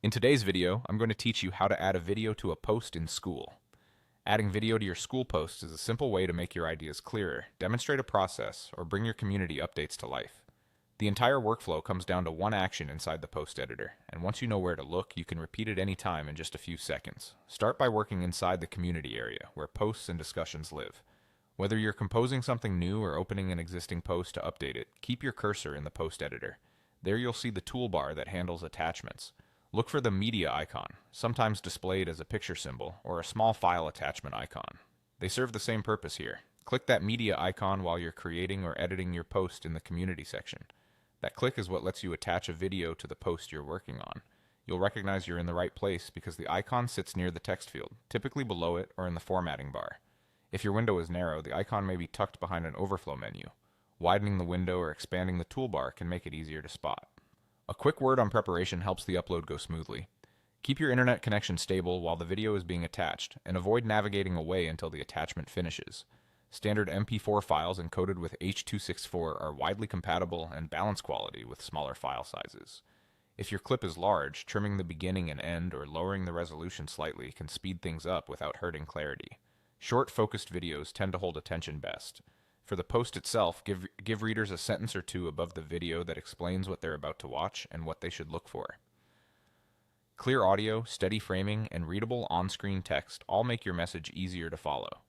In today's video, I'm going to teach you how to add a video to a post in Skool. Adding video to your Skool posts is a simple way to make your ideas clearer, demonstrate a process, or bring your community updates to life. The entire workflow comes down to one action inside the post editor, and once you know where to look, you can repeat it anytime in just a few seconds. Start by working inside the community area, where posts and discussions live. Whether you're composing something new or opening an existing post to update it, keep your cursor in the post editor. There you'll see the toolbar that handles attachments. Look for the media icon, sometimes displayed as a picture symbol or a small file attachment icon. They serve the same purpose here. Click that media icon while you're creating or editing your post in the community section. That click is what lets you attach a video to the post you're working on. You'll recognize you're in the right place because the icon sits near the text field, typically below it or in the formatting bar. If your window is narrow, the icon may be tucked behind an overflow menu. Widening the window or expanding the toolbar can make it easier to spot. A quick word on preparation helps the upload go smoothly. Keep your internet connection stable while the video is being attached, and avoid navigating away until the attachment finishes. Standard MP4 files encoded with H.264 are widely compatible and balance quality with smaller file sizes. If your clip is large, trimming the beginning and end or lowering the resolution slightly can speed things up without hurting clarity. Short, focused videos tend to hold attention best. For the post itself, give readers a sentence or two above the video that explains what they're about to watch and what they should look for. Clear audio, steady framing, and readable on-screen text all make your message easier to follow.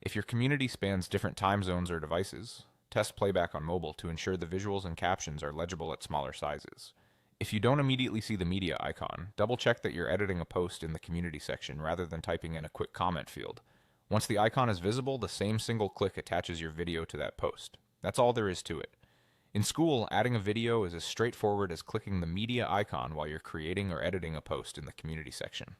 If your community spans different time zones or devices, test playback on mobile to ensure the visuals and captions are legible at smaller sizes. If you don't immediately see the media icon, double-check that you're editing a post in the community section rather than typing in a quick comment field. Once the icon is visible, the same single click attaches your video to that post. That's all there is to it. In Skool, adding a video is as straightforward as clicking the media icon while you're creating or editing a post in the community section.